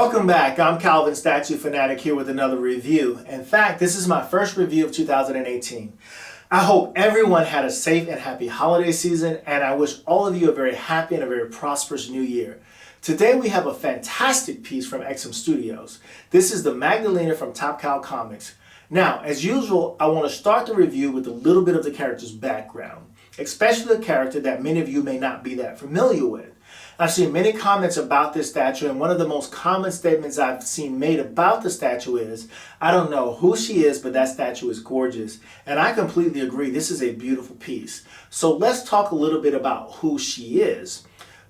Welcome back. I'm Calvin Statue Fanatic here with another review. In fact, this is my first review of 2018. I hope everyone had a safe and happy holiday season, and I wish all of you a very happy and a very prosperous new year. Today we have a fantastic piece from XM-Studios. This is the Magdalena from Top Cow Comics. Now, as usual, I want to start the review with a little bit of the character's background, especially a character that many of you may not be that familiar with. I've seen many comments about this statue, and one of the most common statements I've seen made about the statue is, I don't know who she is, but that statue is gorgeous. And I completely agree. This is a beautiful piece. So let's talk a little bit about who she is.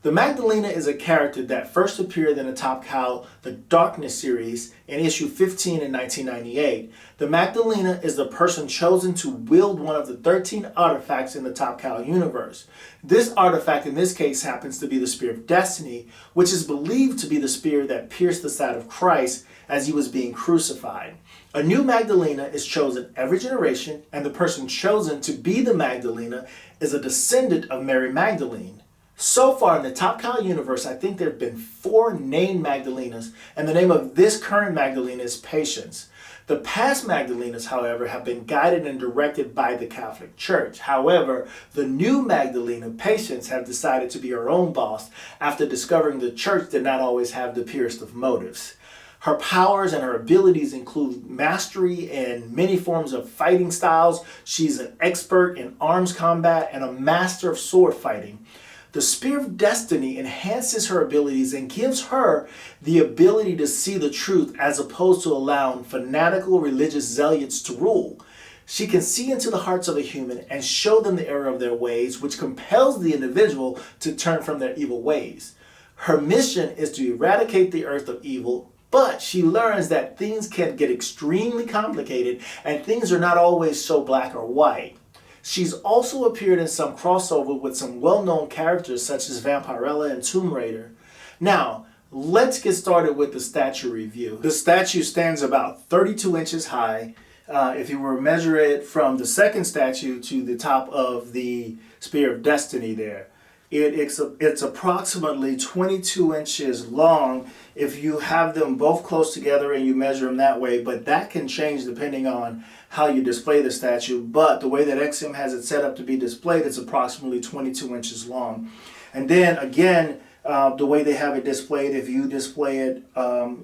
The Magdalena is a character that first appeared in the Top Cow The Darkness series in issue 15 in 1998. The Magdalena is the person chosen to wield one of the 13 artifacts in the Top Cow universe. This artifact in this case happens to be the Spear of Destiny, which is believed to be the spear that pierced the side of Christ as he was being crucified. A new Magdalena is chosen every generation, and the person chosen to be the Magdalena is a descendant of Mary Magdalene. So far in the Top Cow universe, I think there have been 4 named Magdalenas, and the name of this current Magdalena is Patience. The past Magdalenas, however, have been guided and directed by the Catholic Church. However, the new Magdalena, Patience, have decided to be her own boss after discovering the Church did not always have the purest of motives. Her powers and her abilities include mastery in many forms of fighting styles. She's an expert in arms combat and a master of sword fighting. The Spear of Destiny enhances her abilities and gives her the ability to see the truth as opposed to allowing fanatical religious zealots to rule. She can see into the hearts of a human and show them the error of their ways, which compels the individual to turn from their evil ways. Her mission is to eradicate the earth of evil, but she learns that things can get extremely complicated and things are not always so black or white. She's also appeared in some crossover with some well-known characters such as Vampirella and Tomb Raider. Now, let's get started with the statue review. The statue stands about 32 inches high. If you were to measure it from the second statue to the top of the Spear of Destiny there, it's approximately 22 inches long if you have them both close together and you measure them that way, but that can change depending on how you display the statue. But the way that XM has it set up to be displayed, it's approximately 22 inches long. And then again, the way they have it displayed, if you display it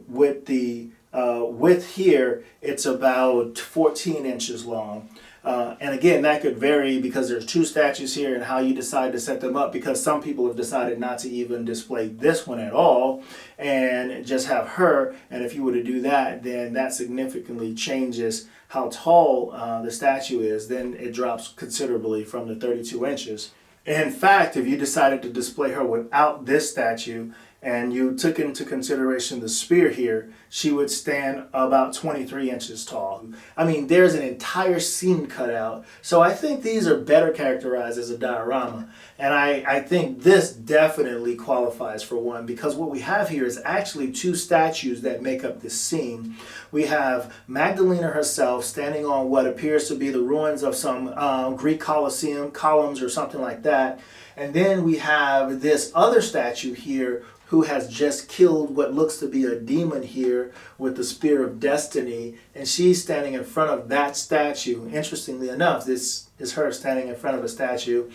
with the width here, it's about 14 inches long. And again, that could vary because there's 2 statues here and how you decide to set them up, because some people have decided not to even display this one at all and just have her. And if you were to do that, then that significantly changes how tall the statue is. Then it drops considerably from the 32 inches. In fact, if you decided to display her without this statue and you took into consideration the spear here, she would stand about 23 inches tall. I mean, there's an entire scene cut out. So I think these are better characterized as a diorama. And I think this definitely qualifies for one, because what we have here is actually 2 statues that make up this scene. We have Magdalena herself standing on what appears to be the ruins of some Greek Colosseum, columns or something like that. And then we have this other statue here who has just killed what looks to be a demon here with the Spear of Destiny, and she's standing in front of that statue. Interestingly enough, this is her standing in front of a statue.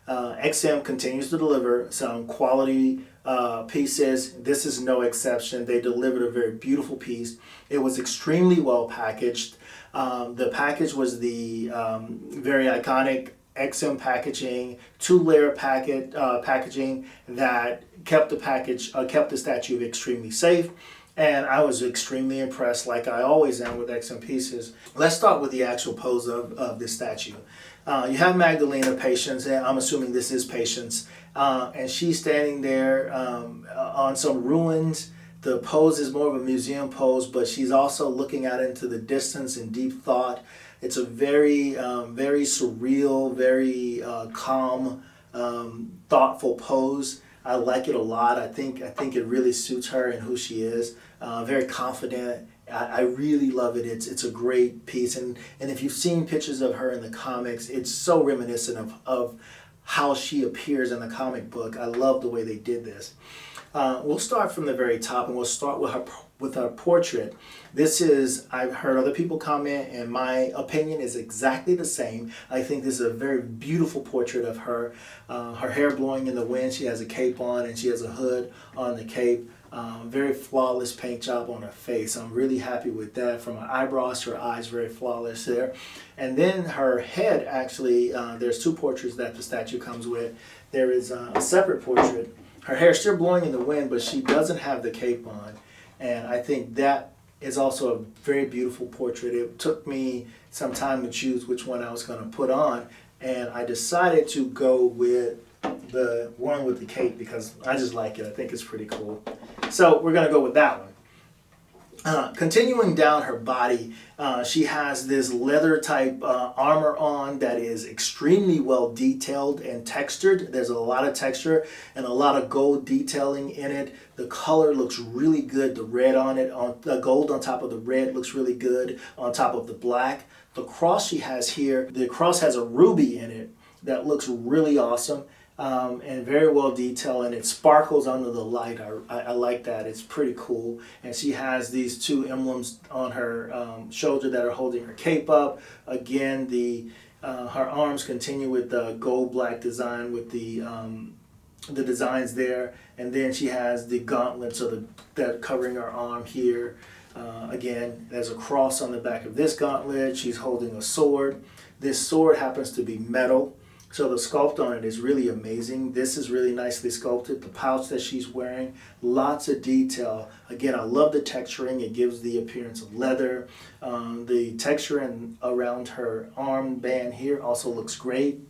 XM continues to deliver some quality pieces. This is no exception. They delivered a very beautiful piece. It was extremely well packaged. The package was the very iconic XM packaging, 2-layer packaging that kept the statue extremely safe, and I was extremely impressed, like I always am with XM pieces. Let's start with the actual pose of this statue. You have Magdalena, Patience, and I'm assuming this is Patience, and she's standing there on some ruins. The pose is more of a museum pose, but she's also looking out into the distance in deep thought. It's a very, very surreal, very calm, thoughtful pose. I like it a lot. I think it really suits her and who she is. Very confident. I really love it. It's a great piece. And if you've seen pictures of her in the comics, it's so reminiscent of how she appears in the comic book. I love the way they did this. We'll start from the very top, and we'll start with her portrait. This is, I've heard other people comment, and my opinion is exactly the same. I think this is a very beautiful portrait of her. Her hair blowing in the wind. She has a cape on, and she has a hood on the cape. Very flawless paint job on her face. I'm really happy with that. From her eyebrows to her eyes, very flawless there. And then her head, actually, there's two portraits that the statue comes with. There is a separate portrait. Her hair is still blowing in the wind, but she doesn't have the cape on. And I think that is also a very beautiful portrait. It took me some time to choose which one I was going to put on. And I decided to go with the one with the cape because I just like it. I think it's pretty cool. So we're going to go with that one. Continuing down her body, she has this leather type armor on that is extremely well detailed and textured. There's a lot of texture and a lot of gold detailing in it. The color looks really good. The red on it, the gold on top of the red looks really good on top of the black. The cross she has here, the cross has a ruby in it that looks really awesome. And very well detailed, and it sparkles under the light. I like that. It's pretty cool. And she has these two emblems on her shoulder that are holding her cape up. Again, her arms continue with the gold black design with the designs there, and then she has the gauntlets that covering her arm here. Again, there's a cross on the back of this gauntlet. She's holding a sword. This sword happens to be metal. So the sculpt on it is really amazing. This is really nicely sculpted. The pouch that she's wearing, lots of detail. Again, I love the texturing. It gives the appearance of leather. The texture around her arm band here also looks great.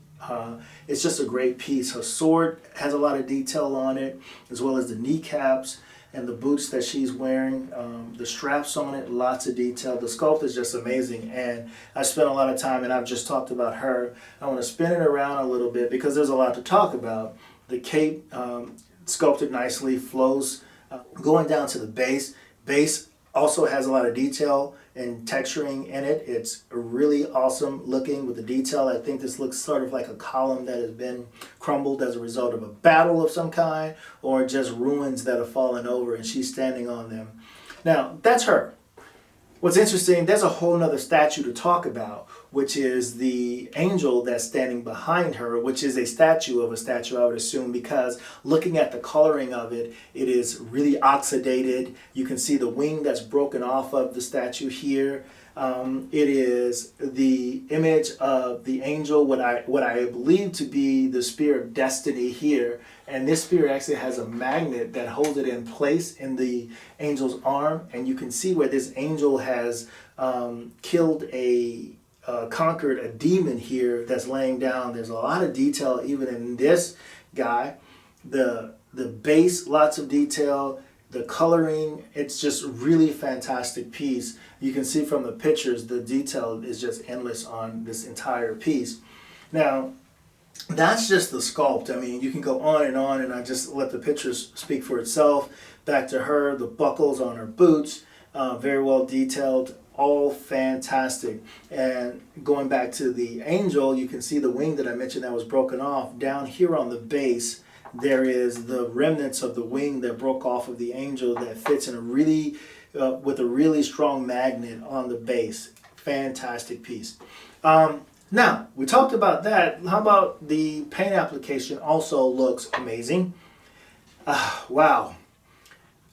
It's just a great piece. Her sword has a lot of detail on it, as well as the kneecaps and the boots that she's wearing, the straps on it, lots of detail. The sculpt is just amazing, and I spent a lot of time, and I've just talked about her. I want to spin it around a little bit because there's a lot to talk about. The cape, sculpted nicely, flows going down to the base. Base also has a lot of detail and texturing in it. It's really awesome looking with the detail. I think this looks sort of like a column that has been crumbled as a result of a battle of some kind, or just ruins that have fallen over and she's standing on them. Now, that's her. What's interesting, there's a whole nother statue to talk about, which is the angel that's standing behind her, which is a statue of a statue, I would assume, because looking at the coloring of it, it is really oxidated. You can see the wing that's broken off of the statue here. It is the image of the angel, what I believe to be the spear of destiny here. And this spear actually has a magnet that holds it in place in the angel's arm. And you can see where this angel has conquered a demon here that's laying down. There's a lot of detail even in this guy. The base, lots of detail. The coloring, it's just really fantastic piece. You can see from the pictures, the detail is just endless on this entire piece. Now, that's just the sculpt. I mean, you can go on, and I just let the pictures speak for itself. Back to her, the buckles on her boots, very well detailed, all fantastic. And going back to the angel, you can see the wing that I mentioned that was broken off. Down here on the base, there is the remnants of the wing that broke off of the angel that fits in a really, with a really strong magnet on the base. Fantastic piece. Now, we talked about that. How about the paint application? Also looks amazing. Wow.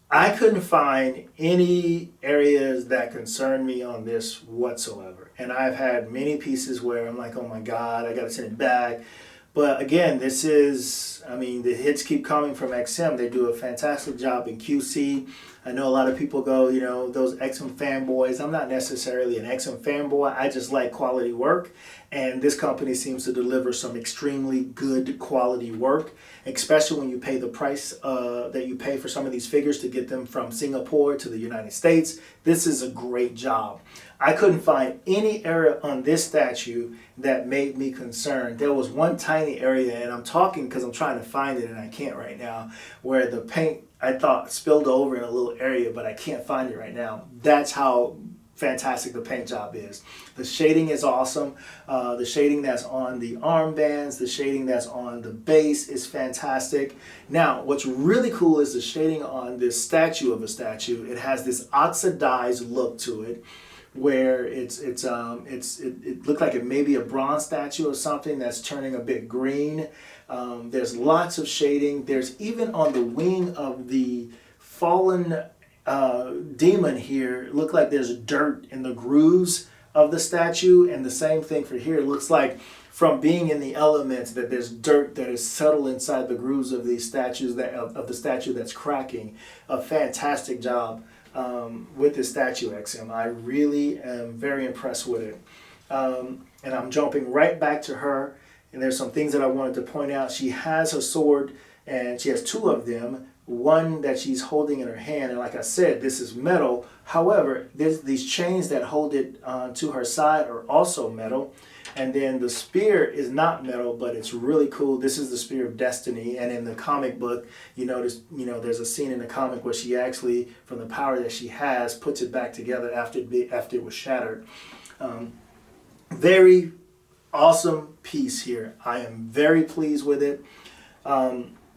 I couldn't find any areas that concern me on this whatsoever. And I've had many pieces where I'm like, oh my God, I got to send it back. But again, this is, I mean, the hits keep coming from XM. They do a fantastic job in QC. I know a lot of people go, you know, those XM fanboys. I'm not necessarily an XM fanboy. I just like quality work. And this company seems to deliver some extremely good quality work, especially when you pay the price that you pay for some of these figures to get them from Singapore to the United States. This is a great job. I couldn't find any area on this statue that made me concerned. There was one tiny area, and I'm talking because I'm trying to find it and I can't right now, where the paint, I thought, spilled over in a little area, but I can't find it right now. That's how fantastic the paint job is. The shading is awesome. The shading that's on the armbands, the shading that's on the base is fantastic. Now, what's really cool is the shading on this statue of a statue. It has this oxidized look to it, where it looked like it may be a bronze statue or something that's turning a bit green. There's lots of shading. There's even on the wing of the fallen demon here, it looked like there's dirt in the grooves of the statue, and the same thing for here. It looks like from being in the elements that there's dirt that is settled inside the grooves of these statues, of the statue that's cracking. A fantastic job with this statue, XM. I really am very impressed with it. And I'm jumping right back to her, and there's some things that I wanted to point out. She has her sword, and she has two of them. One that she's holding in her hand, and like I said, this is metal. However, these chains that hold it to her side are also metal. And then the spear is not metal, but it's really cool. This is the Spear of Destiny, and in the comic book, you notice, there's a scene in the comic where she actually, from the power that she has, puts it back together after it was shattered. Very awesome piece here. I am very pleased with it.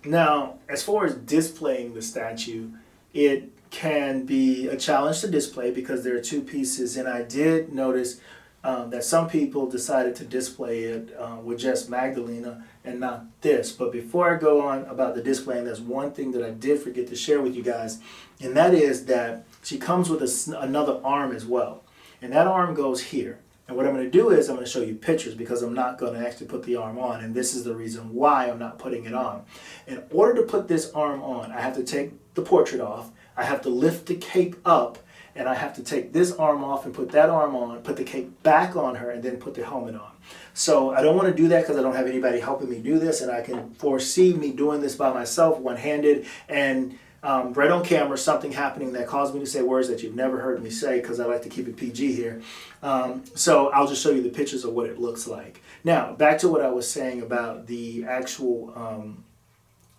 Now, as far as displaying the statue, it can be a challenge to display because there are two pieces, and I did notice that some people decided to display it with just Magdalena and not this. But before I go on about the displaying, there's one thing that I did forget to share with you guys, and that is that she comes with another arm as well, and that arm goes here. And what I'm going to do is I'm going to show you pictures because I'm not going to actually put the arm on, and this is the reason why I'm not putting it on. In order to put this arm on, I have to take the portrait off, I have to lift the cape up, and I have to take this arm off and put that arm on, put the cape back on her, and then put the helmet on. So I don't want to do that because I don't have anybody helping me do this, and I can foresee me doing this by myself, one-handed, and right on camera, something happening that caused me to say words that you've never heard me say because I like to keep it PG here. So I'll just show you the pictures of what it looks like. Now, back to what I was saying about the actual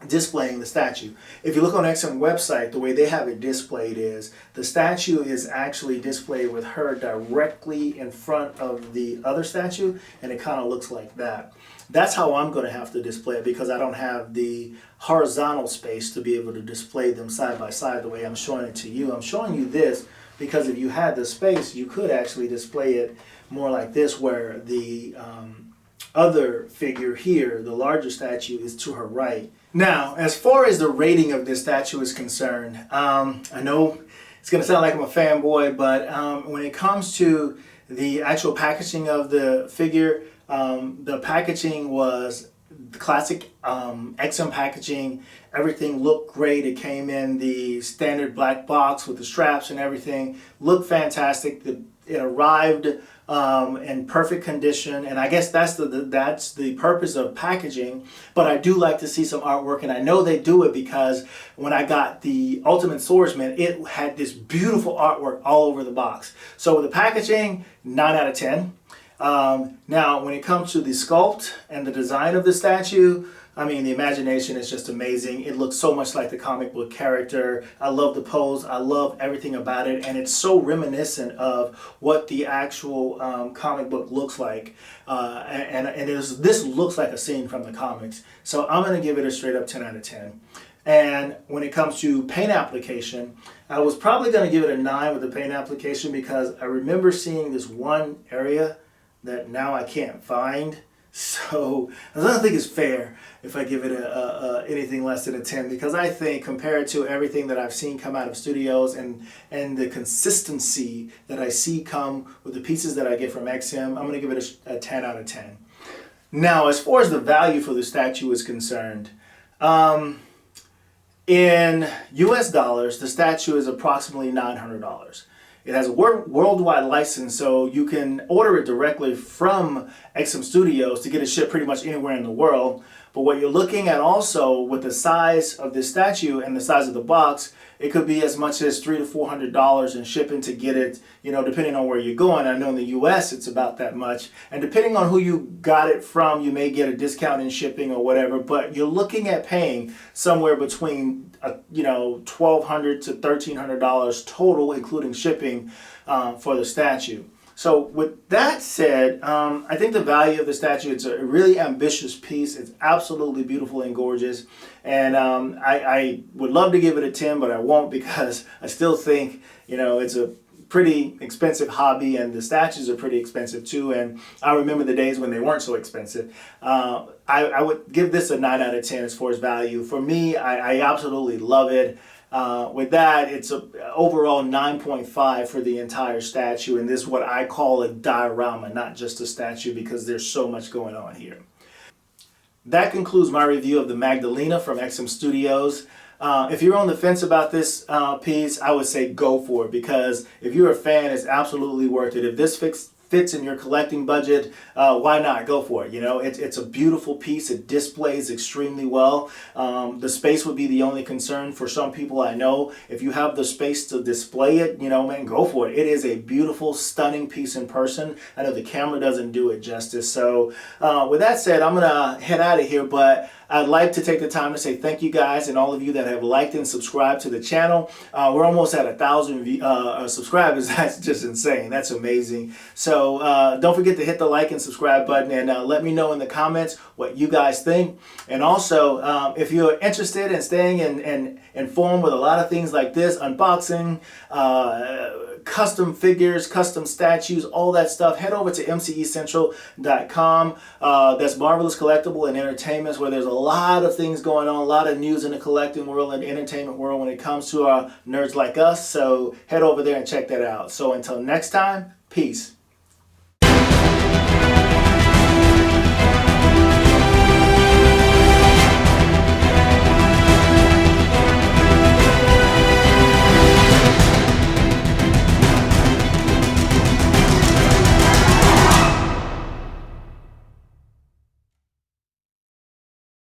displaying the statue. If you look on XM website, the way they have it displayed is the statue is actually displayed with her directly in front of the other statue, and it kind of looks like that. That's how I'm going to have to display it because I don't have the horizontal space to be able to display them side by side the way I'm showing it to you. I'm showing you this because if you had the space, you could actually display it more like this, where the other figure here, the larger statue, is to her right. Now, as far as the rating of this statue is concerned, I know it's going to sound like I'm a fanboy, but when it comes to the actual packaging of the figure, the packaging was the classic XM packaging. Everything looked great. It came in the standard black box with the straps and everything. Looked fantastic. It arrived in perfect condition, and I guess that's the purpose of packaging. But I do like to see some artwork, and I know they do it because when I got the Ultimate Swordsman, it had this beautiful artwork all over the box. So with the packaging, 9 out of 10. Now, when it comes to the sculpt and the design of the statue, I mean, the imagination is just amazing. It looks so much like the comic book character. I love the pose. I love everything about it. And it's so reminiscent of what the actual comic book looks like. This looks like a scene from the comics. So I'm going to give it a straight up 10 out of 10. And when it comes to paint application, I was probably going to give it a 9 with the paint application because I remember seeing this one area that now I can't find. So I don't think it's fair if I give it anything less than a 10, because I think compared to everything that I've seen come out of studios and the consistency that I see come with the pieces that I get from XM, I'm going to give it a 10 out of 10. Now, as far as the value for the statue is concerned, in US dollars, the statue is approximately $900. It has a worldwide license, so you can order it directly from XM Studios to get it shipped pretty much anywhere in the world. But what you're looking at also with the size of this statue and the size of the box, it could be as much as $300 to $400 in shipping to get it, you know, depending on where you're going. I know in the US it's about that much. And depending on who you got it from, you may get a discount in shipping or whatever. But you're looking at paying somewhere between, you know, $1,200 to $1,300 total, including shipping for the statue. So with that said, I think the value of the statue, it's a really ambitious piece. It's absolutely beautiful and gorgeous. And I would love to give it a 10, but I won't, because I still think, you know, it's a pretty expensive hobby, and the statues are pretty expensive too. And I remember the days when they weren't so expensive. I would give this a 9 out of 10 as far as value. For me, I absolutely love it. With that, it's a overall 9.5 for the entire statue, and this is what I call a diorama, not just a statue, because there's so much going on here. That concludes my review of the Magdalena from XM-Studios. If you're on the fence about this piece, I would say go for it, because if you're a fan, it's absolutely worth it. If this fits in your collecting budget, why not go for it? You know, it's a beautiful piece. It displays extremely well. The space would be the only concern for some people I know. If you have the space to display it, you know, man, go for it. It is a beautiful, stunning piece in person. I know the camera doesn't do it justice. So with that said, I'm gonna head out of here, but I'd like to take the time to say thank you guys and all of you that have liked and subscribed to the channel. We're almost at 1,000 subscribers. That's just insane. That's amazing. So don't forget to hit the like and subscribe button, and let me know in the comments what you guys think. And also, if you're interested in staying and informed with a lot of things like this, unboxing, custom figures, custom statues, all that stuff, head over to mcecentral.com. That's Marvelous Collectible and Entertainments, where there's a lot of things going on, a lot of news in the collecting world and entertainment world when it comes to nerds like us. So head over there and check that out. So until next time, peace.